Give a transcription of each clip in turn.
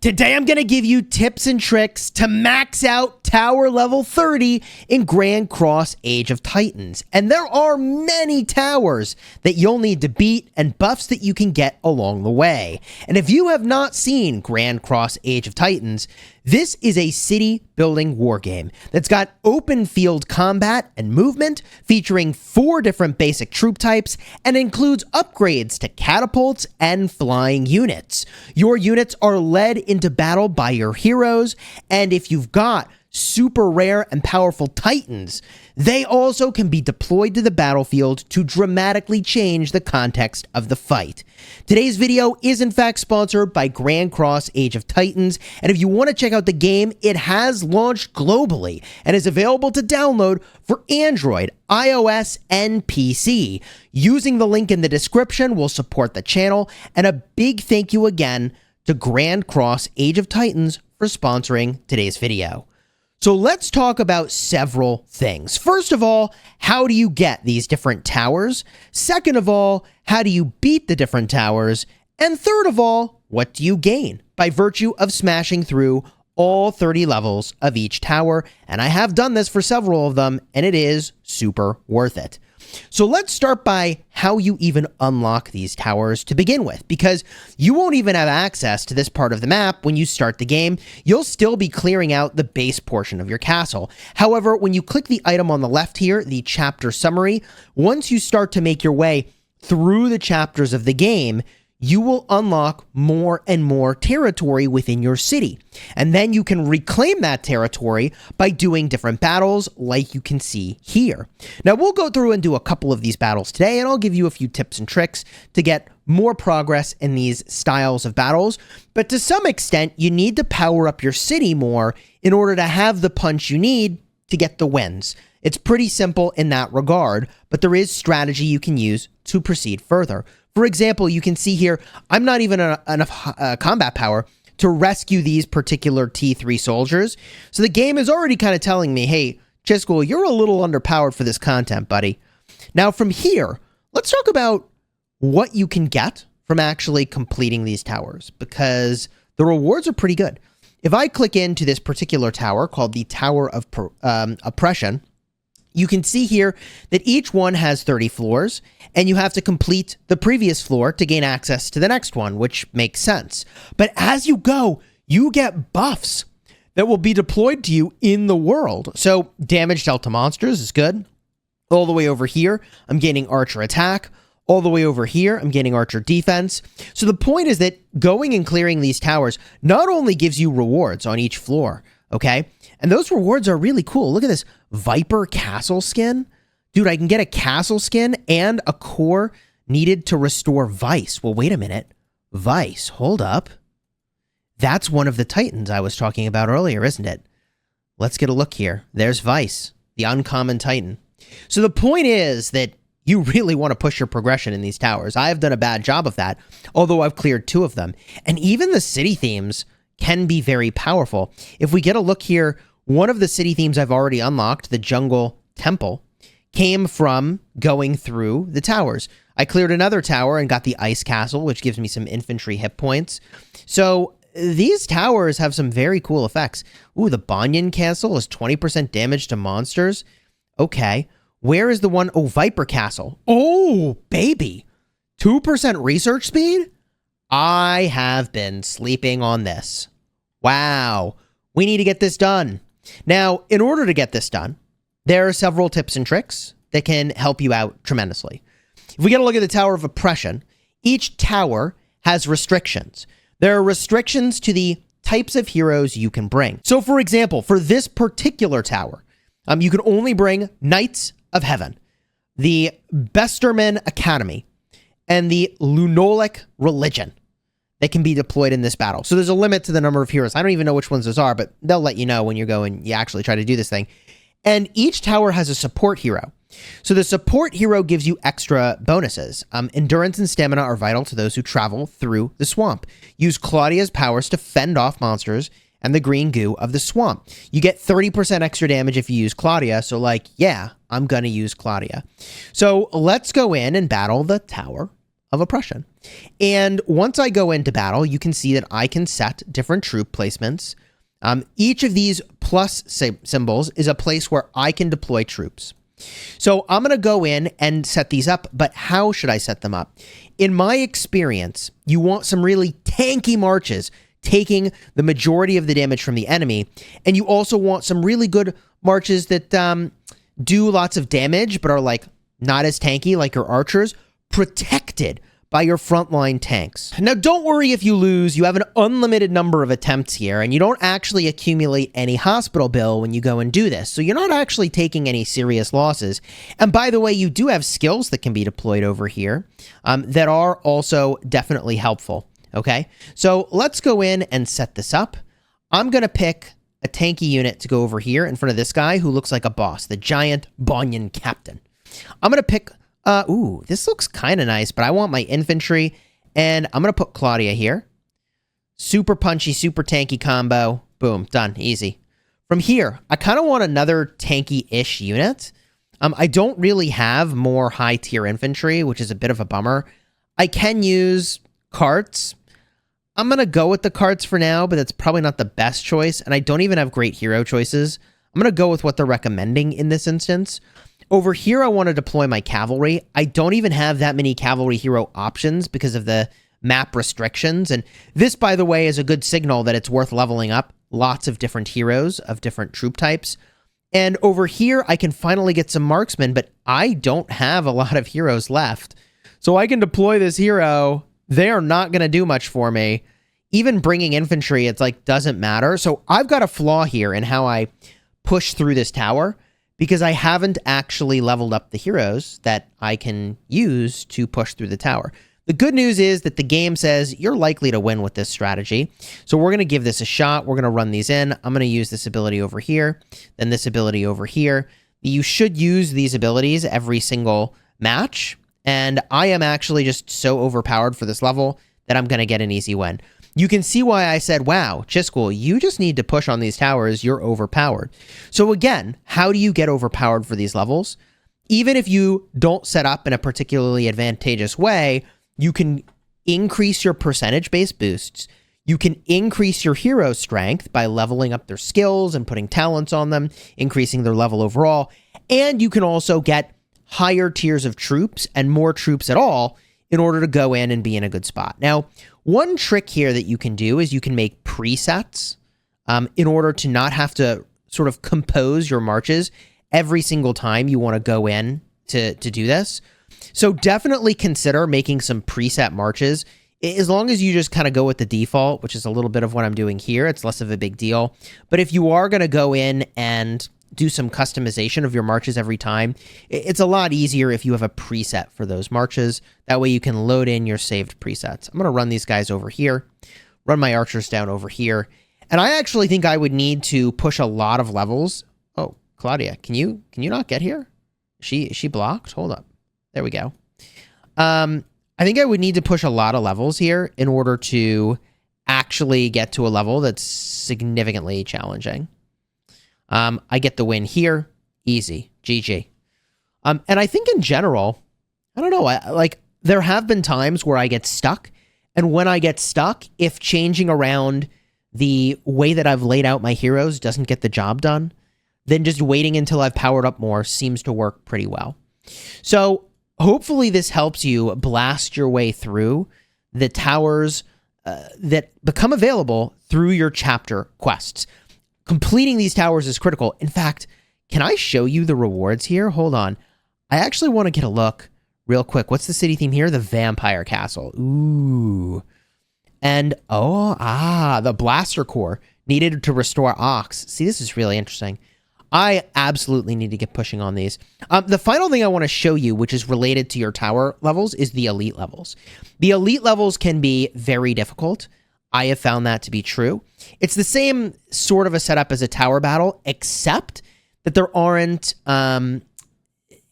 Today I'm going to give you tips and tricks to max out Tower Level 30 in Grand Cross Age of Titans. And there are many towers that you'll need to beat and buffs that you can get along the way. And if you have not seen Grand Cross Age of Titans, this is a city building wargame that's got open field combat and movement featuring 4 different basic troop types and includes upgrades to catapults and flying units. Your units are led into battle by your heroes, and if you've got super rare and powerful titans, they also can be deployed to the battlefield to dramatically change the context of the fight. Today's video is in fact sponsored by Grand Cross Age of Titans, and if you want to check out the game, it has launched globally and is available to download for Android, iOS, and PC. Using the link in the description will support the channel, and a big thank you again to Grand Cross Age of Titans for sponsoring today's video. So let's talk about several things. First of all, how do you get these different towers? Second of all, how do you beat the different towers? And third of all, what do you gain by virtue of smashing through all 30 levels of each tower? And I have done this for several of them, and it is super worth it. So let's start by how you even unlock these towers to begin with, because you won't even have access to this part of the map when you start the game. You'll still be clearing out the base portion of your castle. However, when you click the item on the left here, the chapter summary, once you start to make your way through the chapters of the game, you will unlock more and more territory within your city. And then you can reclaim that territory by doing different battles like you can see here. Now we'll go through and do a couple of these battles today, and I'll give you a few tips and tricks to get more progress in these styles of battles. But to some extent, you need to power up your city more in order to have the punch you need to get the wins. It's pretty simple in that regard, but there is strategy you can use to proceed further. For example, you can see here, I'm not even enough combat power to rescue these particular T3 soldiers. So the game is already kind of telling me, hey, Chisgule, you're a little underpowered for this content, buddy. Now from here, let's talk about what you can get from actually completing these towers, because the rewards are pretty good. If I click into this particular tower called the Tower of Oppression, you can see here that each one has 30 floors, and you have to complete the previous floor to gain access to the next one, which makes sense. But as you go, you get buffs that will be deployed to you in the world. So damage dealt to monsters is good. All the way over here, I'm gaining archer attack. All the way over here, I'm gaining archer defense. So the point is that going and clearing these towers not only gives you rewards on each floor, okay? And those rewards are really cool. Look at this Viper Castle skin. Dude, I can get a castle skin and a core needed to restore Vice. Well, wait a minute. Vice, hold up. That's one of the Titans I was talking about earlier, isn't it? Let's get a look here. There's Vice, the uncommon Titan. So the point is that you really want to push your progression in these towers. I have done a bad job of that, although I've cleared 2 of them. And even the city themes can be very powerful. If we get a look here, one of the city themes I've already unlocked, the Jungle Temple, came from going through the towers. I cleared another tower and got the Ice Castle, which gives me some infantry hit points. So these towers have some very cool effects. Ooh, the Banyan Castle is 20% damage to monsters. Okay. Where is the one? Oh, Viper Castle. Oh, baby. 2% research speed? I have been sleeping on this. Wow. We need to get this done. Now, in order to get this done, there are several tips and tricks that can help you out tremendously. If we get a look at the Tower of Oppression, each tower has restrictions. There are restrictions to the types of heroes you can bring. So, for example, for this particular tower, you can only bring Knights of Heaven, the Besterman Academy, and the Lunolic Religion that can be deployed in this battle. So there's a limit to the number of heroes. I don't even know which ones those are, but they'll let you know when you go and you actually try to do this thing. And each tower has a support hero. So the support hero gives you extra bonuses. Endurance and stamina are vital to those who travel through the swamp. Use Claudia's powers to fend off monsters and the green goo of the swamp. You get 30% extra damage if you use Claudia. So like, yeah, I'm going to use Claudia. So let's go in and battle the Tower of oppression. And once I go into battle, you can see that I can set different troop placements. Each of these plus symbols is a place where I can deploy troops. So I'm going to go in and set these up, but how should I set them up? In my experience, you want some really tanky marches taking the majority of the damage from the enemy, and you also want some really good marches that do lots of damage, but are like not as tanky like your archers, protected by your frontline tanks. Now, don't worry if you lose. You have an unlimited number of attempts here, and you don't actually accumulate any hospital bill when you go and do this. So you're not actually taking any serious losses. And by the way, you do have skills that can be deployed over here that are also definitely helpful. Okay, so let's go in and set this up. I'm going to pick a tanky unit to go over here in front of this guy who looks like a boss, the giant Banyan Captain. I'm going to pick, ooh, this looks kind of nice, but I want my infantry, and I'm going to put Claudia here. Super punchy, super tanky combo. Boom, done, easy. From here, I kind of want another tanky-ish unit. I don't really have more high-tier infantry, which is a bit of a bummer. I can use carts. I'm going to go with the carts for now, but that's probably not the best choice, and I don't even have great hero choices. I'm going to go with what they're recommending in this instance. Over here, I want to deploy my cavalry. I don't even have that many cavalry hero options because of the map restrictions, and this, by the way, is a good signal that it's worth leveling up lots of different heroes of different troop types. And over here, I can finally get some marksmen, but I don't have a lot of heroes left. So I can deploy this hero. They are not going to do much for me. Even bringing infantry, it's like, doesn't matter. So I've got a flaw here in how I push through this tower because I haven't actually leveled up the heroes that I can use to push through the tower. The good news is that the game says you're likely to win with this strategy. So we're going to give this a shot. We're going to run these in. I'm going to use this ability over here, then this ability over here. You should use these abilities every single match. And I am actually just so overpowered for this level that I'm going to get an easy win. You can see why I said, wow, Chisquel, you just need to push on these towers. You're overpowered. So again, how do you get overpowered for these levels? Even if you don't set up in a particularly advantageous way, you can increase your percentage-based boosts. You can increase your hero strength by leveling up their skills and putting talents on them, increasing their level overall. And you can also get higher tiers of troops and more troops at all in order to go in and be in a good spot. Now, one trick here that you can do is you can make presets in order to not have to sort of compose your marches every single time you want to go in to do this. So definitely consider making some preset marches. As long as you just kind of go with the default, which is a little bit of what I'm doing here, it's less of a big deal. But if you are going to go in and do some customization of your marches every time, it's a lot easier if you have a preset for those marches. That way you can load in your saved presets. I'm going to run these guys over here, run my archers down over here. And I actually think I would need to push a lot of levels. Oh, Claudia, can you not get here? She blocked? Hold up. There we go. I think I would need to push a lot of levels here in order to actually get to a level that's significantly challenging. I get the win here. Easy. GG. And I think in general, I don't know, there have been times where I get stuck. And when I get stuck, if changing around the way that I've laid out my heroes doesn't get the job done, then just waiting until I've powered up more seems to work pretty well. So hopefully this helps you blast your way through the towers that become available through your chapter quests. Completing these towers is critical. In fact, can I show you the rewards here? Hold on. I actually want to get a look real quick. What's the city theme here? The Vampire Castle. Ooh. And, the Blaster Core needed to restore Ox. See, this is really interesting. I absolutely need to get pushing on these. The final thing I want to show you, which is related to your tower levels, is the elite levels. The elite levels can be very difficult. I have found that to be true. It's the same sort of a setup as a tower battle, except that there aren't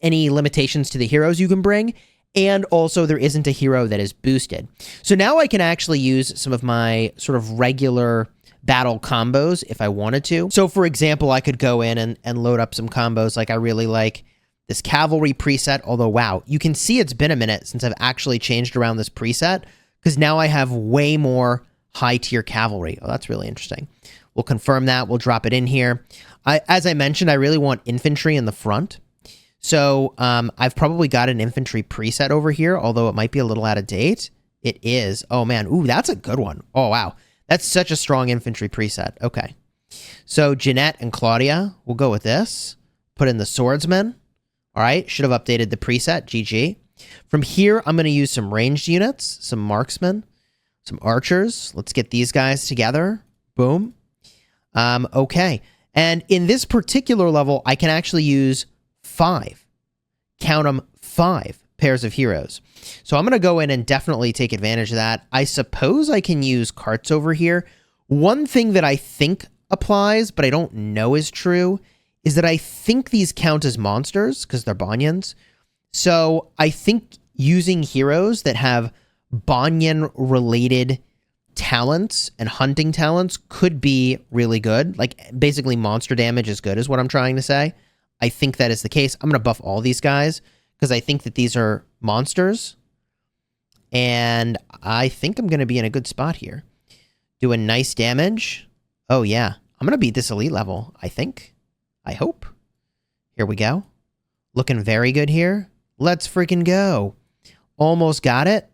any limitations to the heroes you can bring, and also there isn't a hero that is boosted. So now I can actually use some of my sort of regular battle combos if I wanted to. So for example, I could go in and load up some combos. Like I really like this cavalry preset, although, wow, you can see it's been a minute since I've actually changed around this preset, because now I have way more high-tier cavalry. Oh, that's really interesting. We'll confirm that. We'll drop it in here. As I mentioned, I really want infantry in the front. So I've probably got an infantry preset over here, although it might be a little out of date. It is. Oh, man. Ooh, that's a good one. Oh, wow. That's such a strong infantry preset. Okay. So Jeanette and Claudia, we'll go with this. Put in the swordsman. All right. Should have updated the preset. GG. From here, I'm going to use some ranged units, some marksmen, some archers. Let's get these guys together. Boom. Okay. And in this particular level, I can actually use 5. Count them, 5 pairs of heroes. So I'm going to go in and definitely take advantage of that. I suppose I can use carts over here. One thing that I think applies, but I don't know is true, is that I think these count as monsters because they're Banyans. So I think using heroes that have Banyan-related talents and hunting talents could be really good. Like, basically monster damage is good is what I'm trying to say. I think that is the case. I'm going to buff all these guys because I think that these are monsters. And I think I'm going to be in a good spot here. Doing nice damage. Oh, yeah. I'm going to beat this elite level, I think. I hope. Here we go. Looking very good here. Let's freaking go. Almost got it.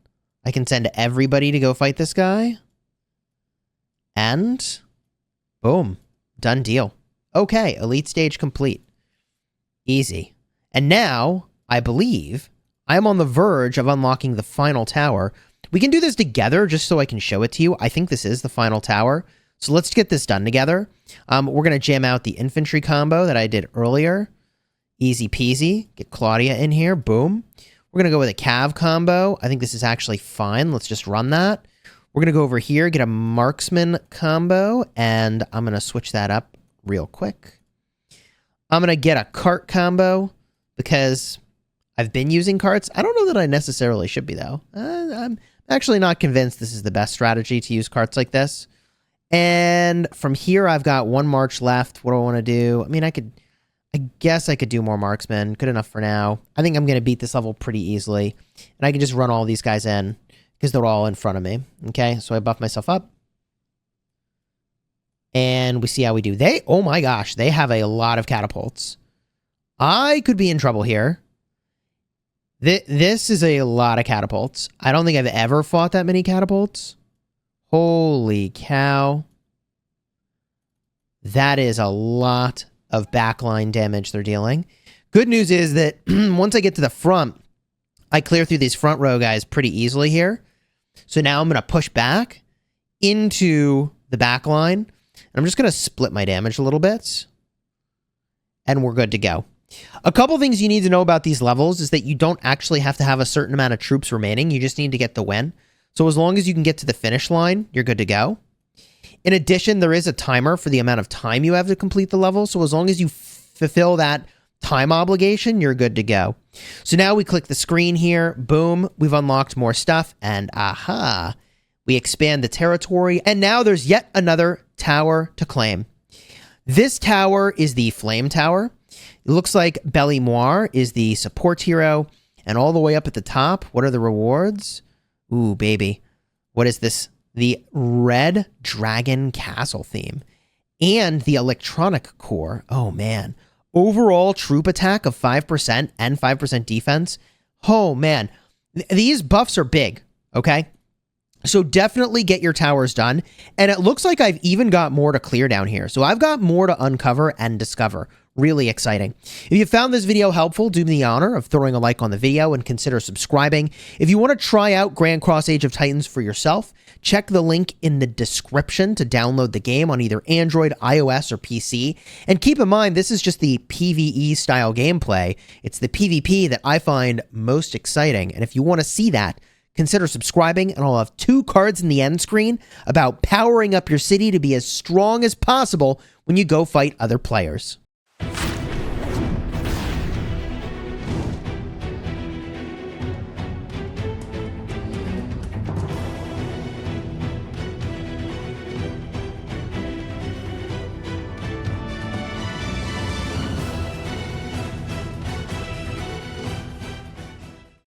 I can send everybody to go fight this guy. And boom. Done deal. Okay, elite stage complete. Easy. And now, I believe, I'm on the verge of unlocking the final tower. We can do this together just so I can show it to you. I think this is the final tower. So let's get this done together. We're going to jam out the infantry combo that I did earlier. Easy peasy. Get Claudia in here. Boom. We're going to go with a cav combo. I think this is actually fine. Let's just run that. We're going to go over here, get a marksman combo, and I'm going to switch that up real quick. I'm going to get a cart combo because I've been using carts. I don't know that I necessarily should be, though. I'm actually not convinced this is the best strategy to use carts like this. And from here, I've got one march left. What do I want to do? I mean, I guess I could do more marksmen. Good enough for now. I think I'm going to beat this level pretty easily. And I can just run all these guys in because they're all in front of me. Okay, so I buff myself up. And we see how we do. Oh my gosh, they have a lot of catapults. I could be in trouble here. This is a lot of catapults. I don't think I've ever fought that many catapults. Holy cow. That is a lot of backline damage they're dealing. Good news is that once I get to the front, I clear through these front row guys pretty easily here. So now I'm going to push back into the back line. I'm just going to split my damage a little bit. And we're good to go. A couple things you need to know about these levels is that you don't actually have to have a certain amount of troops remaining. You just need to get the win. So as long as you can get to the finish line, you're good to go. In addition, there is a timer for the amount of time you have to complete the level. So as long as you fulfill that time obligation, you're good to go. So now we click the screen here. Boom. We've unlocked more stuff. And aha. We expand the territory. And now there's yet another tower to claim. This tower is the Flame Tower. It looks like Belle Moire is the support hero. And all the way up at the top, what are the rewards? Ooh, baby. What is this? The Red Dragon Castle theme. And the Electronic Core. Oh, man. Overall troop attack of 5% and 5% defense. Oh, man. These buffs are big, okay? So definitely get your towers done. And it looks like I've even got more to clear down here. So I've got more to uncover and discover. Really exciting. If you found this video helpful, do me the honor of throwing a like on the video and consider subscribing. If you want to try out Grand Cross Age of Titans for yourself, check the link in the description to download the game on either Android, iOS, or PC. And keep in mind, this is just the PvE style gameplay. It's the PvP that I find most exciting. And if you want to see that, consider subscribing, and I'll have 2 cards in the end screen about powering up your city to be as strong as possible when you go fight other players.